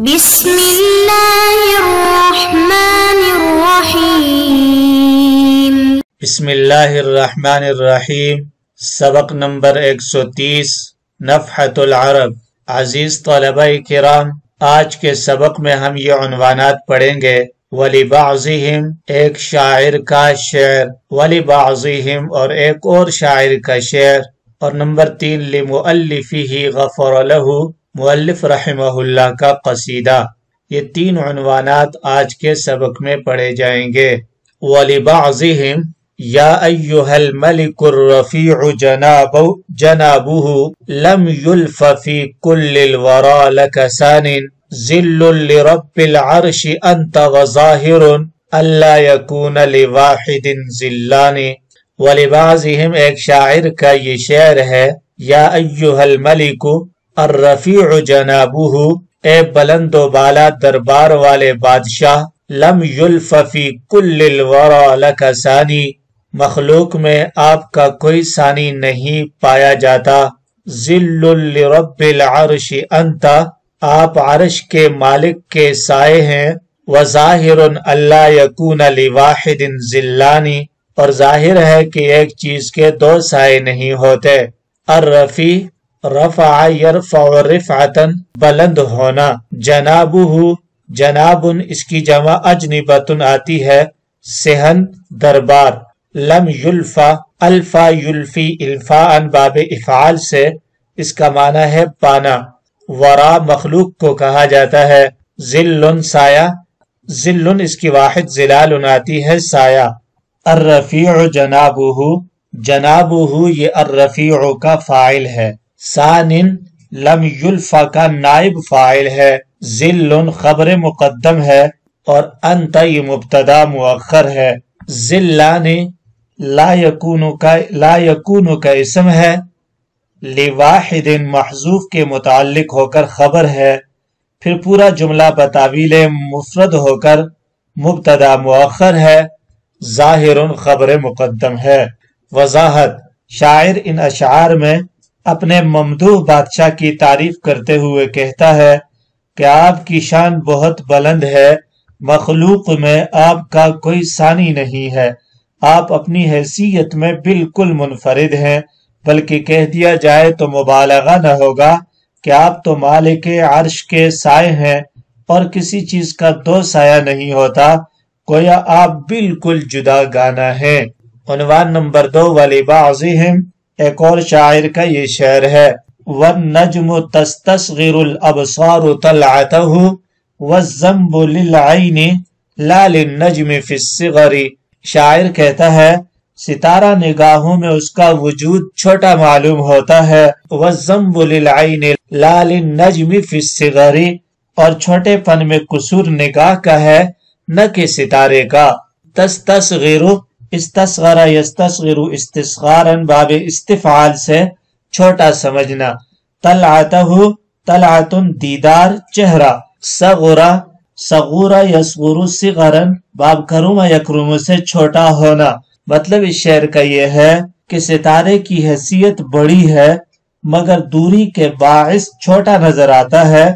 بسم اللہ الرحمن الرحیم۔ بسم اللہ الرحمن الرحیم۔ سبق نمبر 130 نفحۃ العرب۔ عزیز طلبہ کرام، آج کے سبق میں ہم یہ عنوانات پڑھیں گے: وَلِبَعْضِهِمْ، ایک شاعر کا شعر، وَلِبَعْضِهِمْ، اور ایک اور شاعر کا شعر، اور نمبر 3 لِمُؤَلِّفِهِ غَفَرَ لَهُ، مؤلف رحمہ اللہ کا قصیدہ۔ یہ تین عنوانات آج کے سبق میں پڑھے جائیں گے۔ وَلِبَعْضِهِمْ، یا ایہا الملک الرفیع جنابہ لم یلف فی کل الورا لک ثان ذل لرب العرش انت وظاہر الا یکون لواحد ذلان۔ وَلِبَعْضِهِمْ، ایک شاعر کا یہ شعر ہے: یا ایہا الملک الرفیع جنابہ، اے بلند و بالا دربار والے بادشاہ، لم یلف فی کل الورا لک ثانی، مخلوق میں آپ کا کوئی ثانی نہیں پایا جاتا۔ ذل لرب العرش انت، آپ عرش کے مالک کے سائے ہیں۔ وظاہر الا یکون لواحد ذلانی، اور ظاہر ہے کہ ایک چیز کے دو سائے نہیں ہوتے۔ الرفیع، رفع یرفع رفعتن، بلند ہونا۔ جنابہ، جناب، اس کی جمع اجنبتن آتی ہے، صحن، دربار۔ لم یلفا، الفا یلفی الفاء باب افعال سے، اس کا معنی ہے پانا۔ ورا، مخلوق کو کہا جاتا ہے۔ ذل، سایہ، ذل اس کی واحد ظلال آتی ہے، سایہ۔ الرفیع جنابہ، جنابہ یہ الرفیع کا فاعل ہے۔ ثان، لم یلفا کا نائب فاعل ہے۔ ذل خبر مقدم ہے، اور انت یہ مبتدا مؤخر ہے۔ ذلان، لا یکون کا اسم ہے۔ لواحد محذوف کے متعلق ہو کر خبر ہے، پھر پورا جملہ بتاویل مفرد ہو کر مبتدا مؤخر ہے۔ ظاہر خبر مقدم ہے۔ وضاحت، شاعر ان اشعار میں اپنے ممدوح بادشاہ کی تعریف کرتے ہوئے کہتا ہے کہ آپ کی شان بہت بلند ہے، مخلوق میں آپ کا کوئی ثانی نہیں ہے، آپ اپنی حیثیت میں بالکل منفرد ہیں، بلکہ کہہ دیا جائے تو مبالغہ نہ ہوگا کہ آپ تو مالک عرش کے سائے ہیں، اور کسی چیز کا دو سایہ نہیں ہوتا، گویا آپ بالکل جدا گانا ہیں۔ عنوان نمبر 2 وَلِبَعْضِهِمْ، ایک اور شاعر کا یہ شعر ہے: وَالنَّجْمُ تَسْتَصْغِرُ الْأَبْصَارُ طَلْعَتَهُ وَالذَّنبُ لِلْعَيْنِ لَا لِلنَّجْمِ فِي الصِّغَرِ۔ شاعر کہتا ہے ستارہ نگاہوں میں اس کا وجود چھوٹا معلوم ہوتا ہے۔ وَالذَّنبُ لِلْعَيْنِ لَا لِلنَّجْمِ فِي الصِّغَرِ، اور چھوٹے پن میں قصور نگاہ کا ہے، نہ کہ ستارے کا۔ تستصغر، استصغر یستصغر استصغارا باب استفعال سے چھوٹا سمجھنا۔ طلعتہ، طلعت دیدار، چہرہ۔ صغرا، صغور یصغر صغرا باب کرم یکرم سے چھوٹا ہونا۔ مطلب اس شعر کا یہ ہے کہ ستارے کی حیثیت بڑی ہے مگر دوری کے باعث چھوٹا نظر آتا ہے،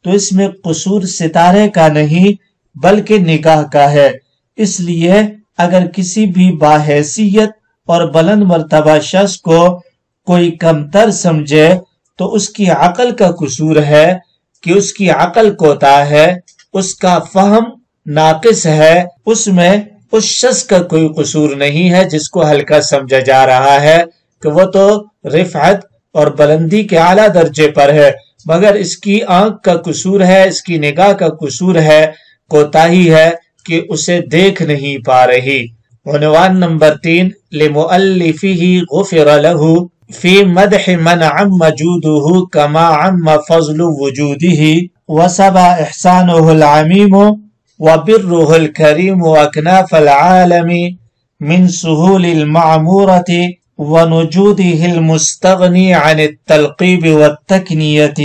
تو اس میں قصور ستارے کا نہیں بلکہ نگاہ کا ہے۔ اس لیے اگر کسی بھی باحیثیت اور بلند مرتبہ شخص کو کوئی کمتر سمجھے تو اس کی عقل کا قصور ہے کہ اس کی عقل کوتاہ ہے، اس کا فہم ناقص ہے، اس میں اس شخص کا کوئی قصور نہیں ہے جس کو ہلکا سمجھا جا رہا ہے کہ وہ تو رفعت اور بلندی کے اعلیٰ درجے پر ہے، مگر اس کی آنکھ کا قصور ہے، اس کی نگاہ کا قصور ہے، کوتاہی ہے کہ اسے دیکھ نہیں پا رہی۔ عنوان نمبر 3 لِمُؤَلِّفِهِ غُفِرَ لَهُ فِي مَدْحِ مَنْ عَمَّ جُودُهُ كَمَا عَمَّ فَضْلُ وُجُودِهِ وَسَبَى إِحْسَانُهُ الْعَمِيمُ وَبِرُّهُ الْكَرِيمُ أَكْنَافَ الْعَالَمِ مِنْ سُهُولِ الْمَعْمُورَةِ وَنُجُودِهِ الْمُسْتَغْنِي عَنِ التَّلْقِيبِ وَالتَّكْنِيَةِ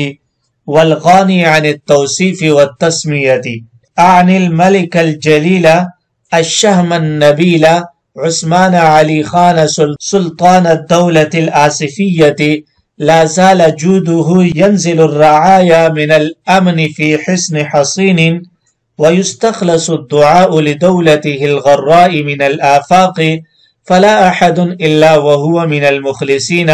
وَالْغَانِي عَنِ التَّوْصِيفِ وَالتَّسْمِيَةِ۔ أعني الملك الجليل الشهم النبيل عثمان علي خان سلطان الدولة الآسفية لا زال جوده ينزل الرعايا من الأمن في حصن حصين ويستخلص الدعاء لدولته الغراء من الآفاق فلا أحد إلا وهو من المخلصين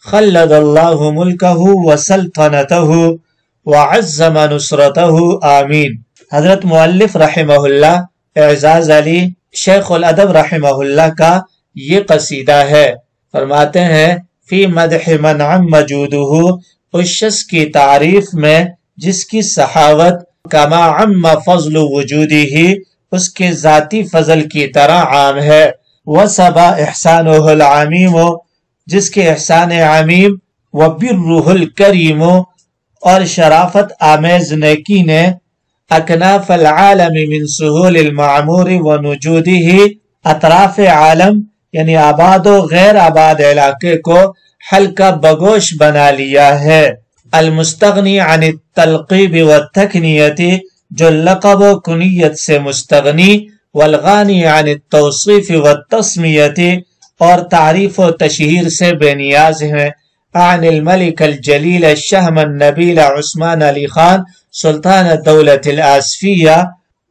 خلد الله ملكه وسلطنته وعزم نصرته آمین۔ حضرت مؤلف رحمہ اللہ اعزاز علی شیخ الادب رحمہ اللہ کا یہ قصیدہ ہے۔ فرماتے ہیں فی مدح من عم جودہ، اس شخص کی تعریف میں جس کی سخاوت کما عم فضل وجودہ، اس کے ذاتی فضل کی طرح عام ہے، وسبا احسانہ العمیم، جس کے احسان عمیم، وبرہ الکریم، اور شرافت آمیز نیکی نے اکناف العالم من سہول المعمور ونجودہ، اطراف عالم یعنی آباد و غیر آباد علاقے کو حلقہ بگوش بنا لیا ہے۔ المستغنی عن التلقیب والتکنیت، جو لقب و کنیت سے مستغنی، والغانی عن التوصیف والتسمیت، اور تعریف و تشہیر سے بے نیاز ہیں۔ عن الملک الجلیل الشہم النبیل عثمان علی خان سلطان دولت الآصفیہ،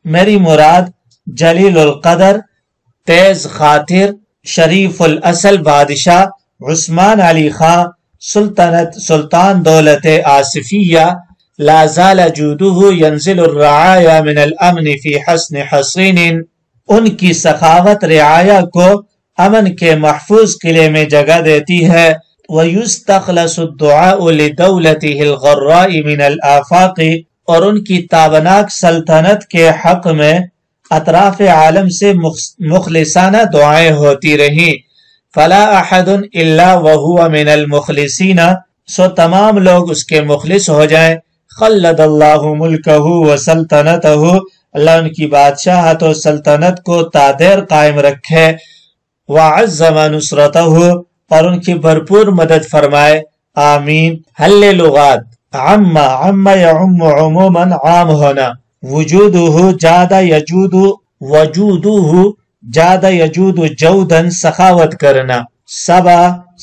میری مراد جلیل القدر، تیز خاطر، شریف الاصل بادشاہ عثمان علی خان سلطان دولت آصفیہ، لا زال جودہ ینزل الرعایا من الامن فی حصن حصین، ان کی سخاوت رعایا کو امن کے محفوظ قلعے میں جگہ دیتی ہے۔ وَيُسْتَخْلَصُ الدُّعَاءُ لِدَوْلَتِهِ الْغَرَّاءِ مِنَ الْآفَاقِ، اور ان کی تابناک سلطنت کے حق میں اطراف عالم سے مخلصانہ دعائیں ہوتی رہیں۔ فلا احد الا وهو من المخلصین، سو تمام لوگ اس کے مخلص ہو جائیں۔ خلد اللہ ملکہ وسلطنتہ، اللہ ان کی بادشاہت و سلطنت کو تادیر قائم رکھے۔ وعزم نصرتہ، اور ان کی بھرپور مدد فرمائے، آمین۔ حل لغات، عم یعم عموما عام ہونا، وجودہ جاد یجود، وجودہ جاد یجود جودا سخاوت کرنا،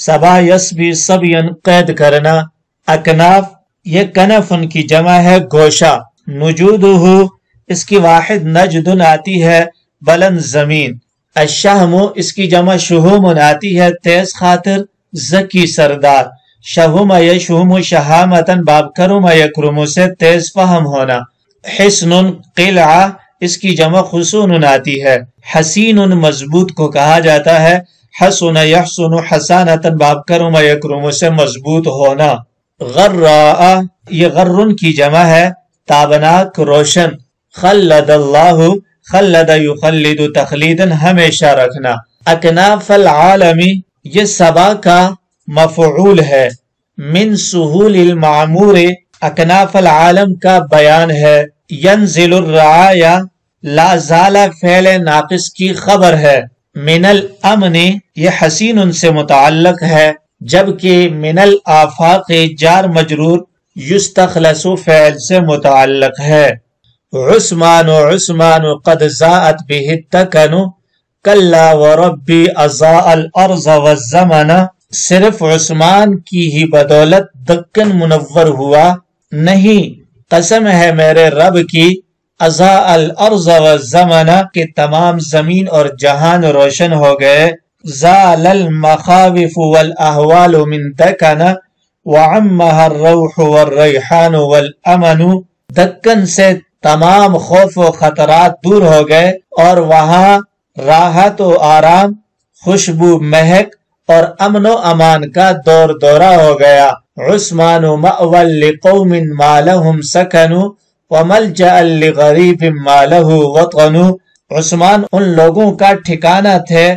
سبا یسبی سبین قید کرنا، اکناف یہ کنف ان کی جمع ہے گوشہ، نجودہ اس کی واحد نجدن آتی ہے بلند زمین، الشہم اس کی جمع شہوم آتی ہے تیز خاطر ذکی سردار، شہم یشہم شہامتن باب کرم یکرم سے تیز فہم ہونا، حسن قلعہ اس کی جمع خسون آتی ہے، حسین مضبوط کو کہا جاتا ہے، حسن یحسن حسانتن باب کرم یکرم سے مضبوط ہونا، غراء یہ غرن کی جمع ہے تابناک روشن، خلد اللہ خلد یخلد تخلیدن ہمیشہ رکھنا، اکناف العالمی یہ سبا کا مفعول ہے، من سہول المعمور اکناف العالم کا بیان ہے، ینزل الرعایا لا زال فعل ناقص کی خبر ہے، من الامن یہ حسین ان سے متعلق ہے، جبکہ من الآفاق جار مجرور یستخلص فعل سے متعلق ہے۔ عثمان قد زاءت به التکن کلا وربی اضاء الارض والزمن، صرف عثمان کی ہی بدولت دکن منور ہوا نہیں، قسم ہے میرے رب کی، اضاء الارض والزمن کہ تمام زمین اور جہان روشن ہو گئے، زال المخاوف والاحوال من دکن وعمها الروح والریحان والامن، دکن سے تمام خوف و خطرات دور ہو گئے اور وہاں راحت و آرام، خوشبو، مہک اور امن و امان کا دور دورہ ہو گیا۔ عثمان مأوى لقوم ما لهم سكن وملجأ لغریب ما له وطن، عثمان ان لوگوں کا ٹھکانہ تھے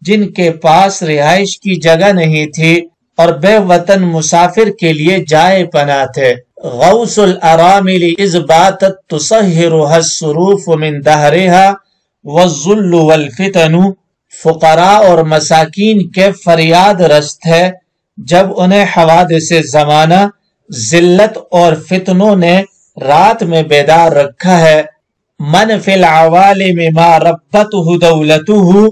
جن کے پاس رہائش کی جگہ نہیں تھی اور بے وطن مسافر کے لیے جائے پناہ تھے۔ غوث الارامل اذ باتت تصہرها الصروف من دہرها والذل والفتن، فقراء اور مساکین کے فریاد رس تھے جب انہیں حوادث زمانہ، ذلت اور فتنوں نے رات میں بیدار رکھا ہے۔ من فی العوالم ما ربته دولته،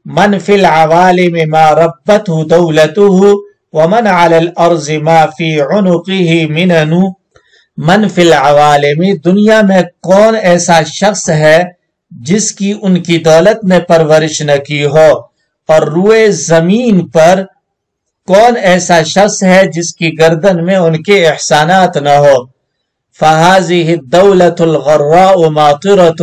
من فی العوالم ما ربته دولته، ومن علی الارض ما فی عنقہ منن من فی العوالم، دنیا میں کون ایسا شخص ہے جس کی ان کی دولت نے پرورش نہ کی ہو، اور روئے زمین پر کون ایسا شخص ہے جس کی گردن میں ان کے احسانات نہ ہو۔ فَهَذِهِ الدَّوْلَةُ الْغَرَّاءُ مَاطِرَةٌ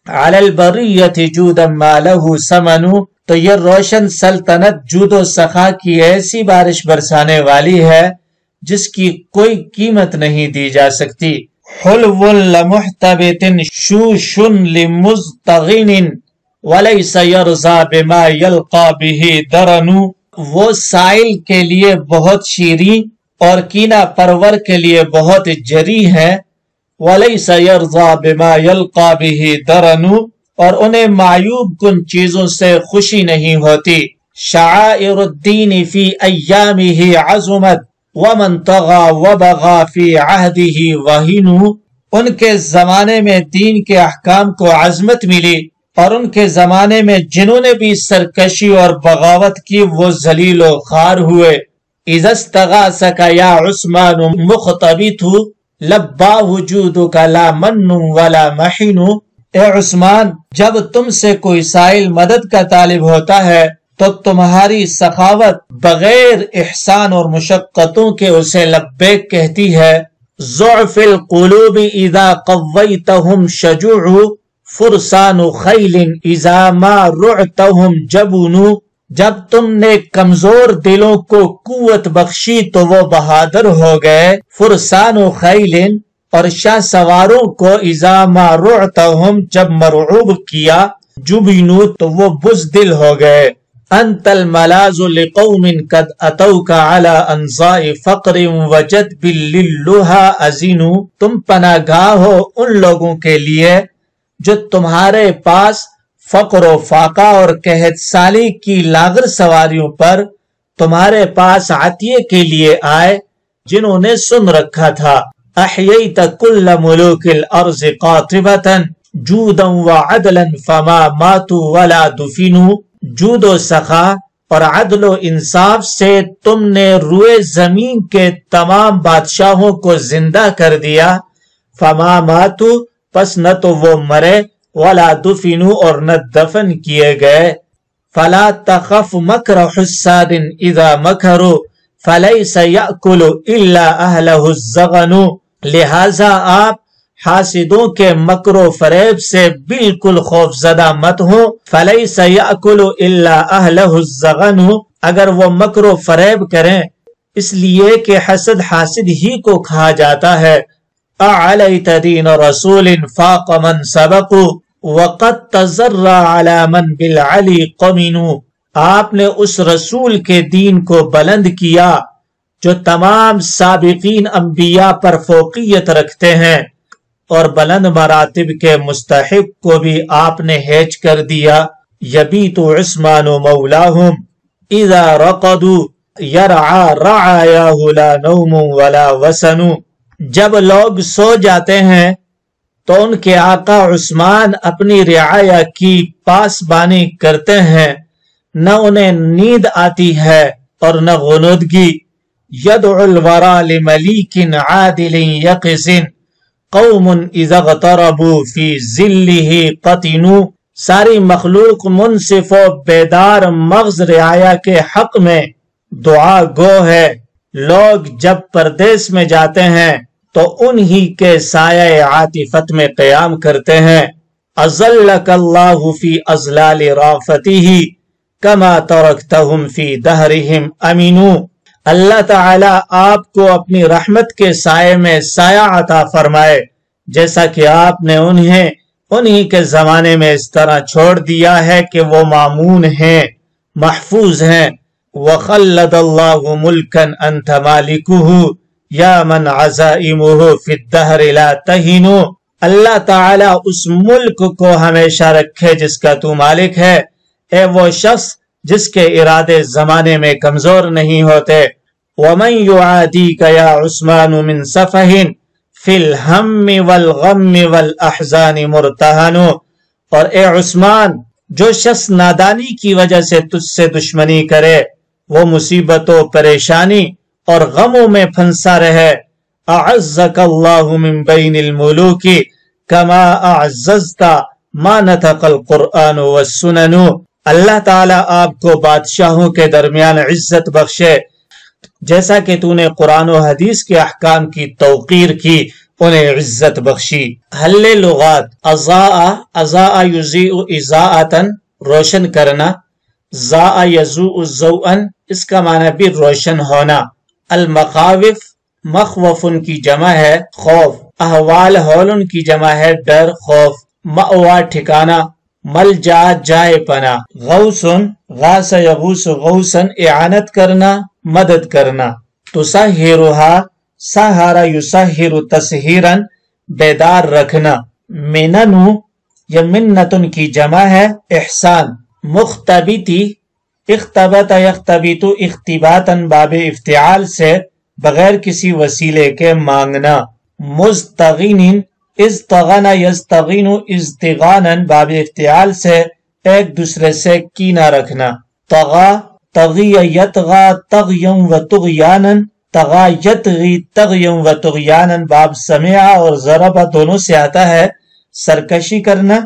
عَلَى الْبَرِيَّةِ جُودًا مَا لَهُ ثَمَنُ، تو یہ روشن سلطنت جود و سخا کی ایسی بارش برسانے والی ہے جس کی کوئی قیمت نہیں دی جا سکتی۔ حلو لمحتبت شوش لمزتغن ولیس یرضا بما یلقا به درن، وہ سائل کے لیے بہت شیریں اور کینہ پرور کے لیے بہت جری ہے۔ ولیس یرضا بما یلقا به درن، اور انہیں معیوب کن چیزوں سے خوشی نہیں ہوتی۔ شعائر الدین فی ایامہ عظمت ومن طغى وبغى فی عہدہ وہن، ان کے زمانے میں دین کے احکام کو عظمت ملی، اور ان کے زمانے میں جنہوں نے بھی سرکشی اور بغاوت کی وہ ذلیل و خوار ہوئے۔ اذا استغاثک یا عثمان مختبت لبا وجودک لا من ولا محن، اے عثمان جب تم سے کوئی سائل مدد کا طالب ہوتا ہے تو تمہاری سخاوت بغیر احسان اور مشقتوں کے اسے لبیک کہتی ہے۔ ضعف القلوب اذا قویتهم شجوع فرسان خیل اذا ما رعتهم جبن، جب تم نے کمزور دلوں کو قوت بخشی تو وہ بہادر ہو گئے۔ فرسان خیل، اور شاہ سواروں کو اذا ما رعتهم، جب مرعوب کیا، جبنو، تو وہ بزدل ہو گئے۔ انت الملاذ لقوم قد اتوك على انزاء فقر وجدب للها ازین، تم پناہ گاہ ہو ان لوگوں کے لیے جو تمہارے پاس فقر و فاقہ اور قحط سالی کی لاغر سواریوں پر تمہارے پاس عطیے کے لیے آئے جنہوں نے سن رکھا تھا۔ احییت کل ملوک الارض قاطبتا جودا وعدلا فما ماتوا ولا دفنوا، جود و سخا اور عدل و انصاف سے تم نے روئے زمین کے تمام بادشاہوں کو زندہ کر دیا۔ فما ماتوا، پس نہ تو وہ مرے، ولا دفنوا، اور نہ دفن کیے گئے۔ فلا تخف مکر حساد اذا مکروا فلیس یأکل الا اہلہ الزغن، لہذا آپ حاسدوں کے مکر و فریب سے بالکل خوف زدہ مت ہوں۔ فلیس یأکل الا اہلہ الزغن، اگر وہ مکر و فریب کریں اس لیے کہ حسد حاسد ہی کو کھا جاتا ہے۔ اعلیت دین رسول فاق من سبقوا وقد تزرع علی من بالعلی قمن، آپ نے اس رسول کے دین کو بلند کیا جو تمام سابقین انبیاء پر فوقیت رکھتے ہیں، اور بلند مراتب کے مستحق کو بھی آپ نے ہیج کر دیا۔ یبیت عثمان مولاہم اذا رقدوا یرعى رعایاہ لا نوم ولا وسن، جب لوگ سو جاتے ہیں تو ان کے آقا عثمان اپنی رعایا کی پاسبانی کرتے ہیں، نہ انہیں نیند آتی ہے اور نہ غنودگی۔ یدعو الورا لملیک عادل یقظ قوم اذا اغتربوا فی ظلہ قطنوا، ساری مخلوق منصف و بیدار مغز رعایا کے حق میں دعا گو ہے۔ لوگ جب پردیس میں جاتے ہیں تو انہی کے سایہ عاطفت میں قیام کرتے ہیں۔ اظلک اللہ فی اظلال رافتہ کما ترکتہم فی دہرہم امنوا، اللہ تعالی آپ کو اپنی رحمت کے سائے میں سایہ عطا فرمائے جیسا کہ آپ نے انہیں انہی کے زمانے میں اس طرح چھوڑ دیا ہے کہ وہ مامون ہیں، محفوظ ہیں۔ وَخَلَّدَ اللَّهُ مُلْكًا أَنْتَ مَالِكُهُ يَا مَنْ عَزَائِمُهُ فِي الدَّهْرِ لَا تَهِنُ، اللہ تعالیٰ اس ملک کو ہمیشہ رکھے جس کا تو مالک ہے، اے وہ شخص جس کے ارادے زمانے میں کمزور نہیں ہوتے۔ وَمَنْ يُعَادِيكَ يَا عُثْمَانُ مِنْ صَفَحٍ فِي الْهَمِّ وَالْغَمِّ وَالْأَحْزَانِ مُرْتَهَنُ، اور اے عثمان جو شخص نادانی کی وجہ سے تجھ سے دشمنی کرے وہ مصیبت و پریشانی اور غموں میں پھنسا رہے۔ اعزک اللہ من بین الملوک کما اعززت ما نطق القرآن والسنن، اللہ تعالیٰ آپ کو بادشاہوں کے درمیان عزت بخشے جیسا کہ تو نے قرآن و حدیث کے احکام کی توقیر کی، انہیں عزت بخشی۔ حل لغات، اضاء یضیء اضاءۃ، روشن کرنا، ضاء یضوء ضوءا، اس کا معنی بھی روشن ہونا۔ المخاوف، مخوف ان کی جمع ہے خوف، احوال حول ان کی جمع ہے ڈر خوف، مأوا ٹھکانہ، ملجا جائے پناہ۔ غوث، غاث یغوث غوثا، اعانت کرنا مدد کرنا۔ تسہرھا، سہارا یسہر تسہیرا، بیدار رکھنا۔ منن یا منتن کی جمع ہے احسان۔ مختبتی، اختبت یختبت اختباتا، باب افتعال سے بغیر کسی وسیلے کے مانگنا۔ مستغن، استغن یستغن استغانا، باب افتعال سے ایک دوسرے سے کینہ رکھنا۔ طغا، طغی یطغى طغیا و طغیانا، طغا یطغی طغیا و طغیانا، باب سمع اور ضرب دونوں سے آتا ہے سرکشی کرنا،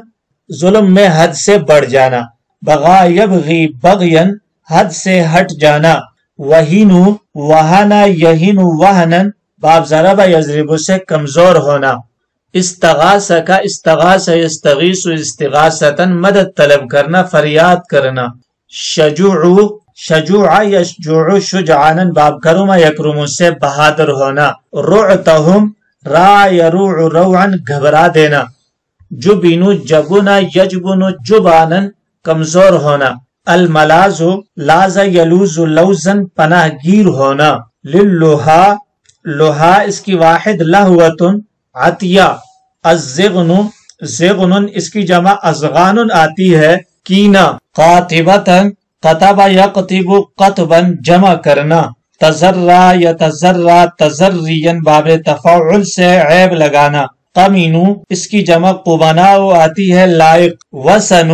ظلم میں حد سے بڑھ جانا۔ بغا یبغی بغیا، حد سے ہٹ جانا۔ وہین، وہنا یہین وہنا، باب ضرب یضرب سے کمزور ہونا۔ استغاث کا استغاث یستغیث استغاثتا، مدد طلب کرنا فریاد کرنا۔ شجوع، شجوع یشجوع شجعانا، باب کرم یکرم سے بہادر ہونا۔ رعتہم، را یروع روعا، گھبرا دینا۔ جبن، جبن یجبن جبانا، کمزور ہونا۔ الملاذ، لاز یلوز لوزا، پناہ گیر ہونا۔ للہا، لہا اس کی واحد لہوۃ، عطیہ۔ الزغن، زغن اس کی جمع ازغان آتی ہے کینہ۔ قاطبتا، قطب یقطب قطبا، جمع کرنا۔ تزرع یتزرع تزریا، باب تفاعل سے عیب لگانا۔ قمن اس کی جمع قبناء آتی ہے لائق۔ وسن،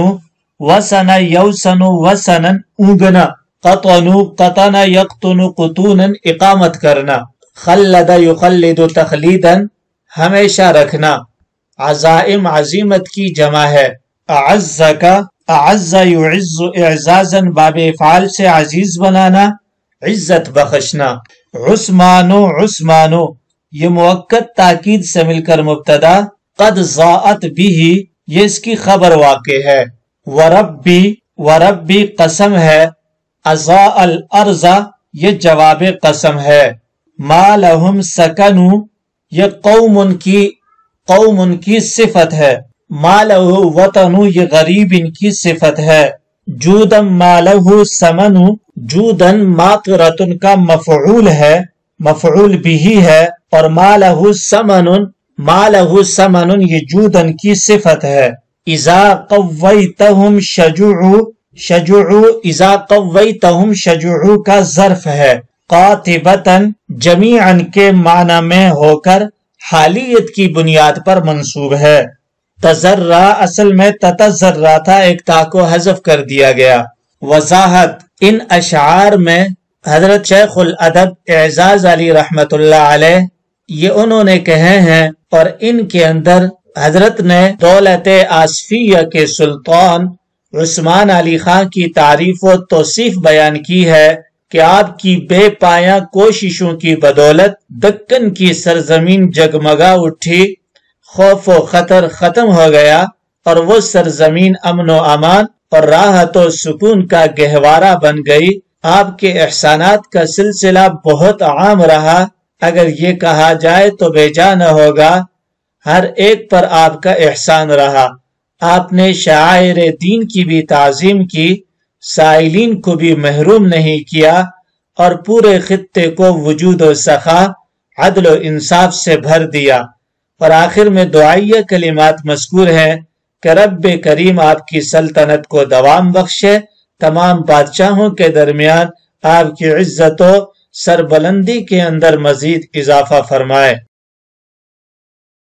وسن یوسن وسنا، اونگنا۔ قطن، قطن یقطن قطونا، اقامت کرنا۔ خلد یخلد تخلیدا، ہمیشہ رکھنا۔ عزائم عزیمت کی جمع ہے۔ اعز کا، اعز یعز اعزازا، باب افعال سے عزیز بنانا عزت بخشنا۔ عثمان، عثمان یہ مؤکد تاکید سے مل کر مبتدا، قد ضاءت بھی یہ اس کی خبر واقع ہے۔ وربی، وربی قسم ہے۔ اضاء الارض یہ جواب قسم ہے۔ ما لہم سکنو یہ قوم ان کی صفت ہے۔ ما لہو وطنو یہ غریب ان کی صفت ہے۔ جودن ما لہو سمنو، جودن ماطرتن کا مفعول ہے، مفعول بھی ہے، اور ما لہو سمنن، ما لہو سمنن یہ جودن کی صفت ہے۔ اذا قویتہم شجوع، شجوع اذا قویتہم شجوع کا ظرف ہے۔ قاطبتاً جمیعاً کے معنی میں ہو کر حالیت کی بنیاد پر منصوب ہے۔ تزرع اصل میں تتزرع تھا، ایک تا کو حذف کر دیا گیا۔ وضاحت، ان اشعار میں حضرت شیخ الادب اعزاز علی رحمت اللہ علیہ یہ انہوں نے کہے ہیں، اور ان کے اندر حضرت نے دولت آصفیہ کے سلطان عثمان علی خان کی تعریف و توصیف بیان کی ہے کہ آپ کی بے پایاں کوششوں کی بدولت دکن کی سرزمین جگمگا اٹھی، خوف و خطر ختم ہو گیا، اور وہ سرزمین امن و امان اور راحت و سکون کا گہوارہ بن گئی۔ آپ کے احسانات کا سلسلہ بہت عام رہا، اگر یہ کہا جائے تو بے جا نہ ہوگا، ہر ایک پر آپ کا احسان رہا۔ آپ نے شعائر دین کی بھی تعظیم کی، سائلین کو بھی محروم نہیں کیا، اور پورے خطے کو وجود و سخا، عدل و انصاف سے بھر دیا۔ اور آخر میں دعائیہ کلمات مذکور ہیں کہ رب کریم آپ کی سلطنت کو دوام بخشے، تمام بادشاہوں کے درمیان آپ کی عزت و سربلندی کے اندر مزید اضافہ فرمائے۔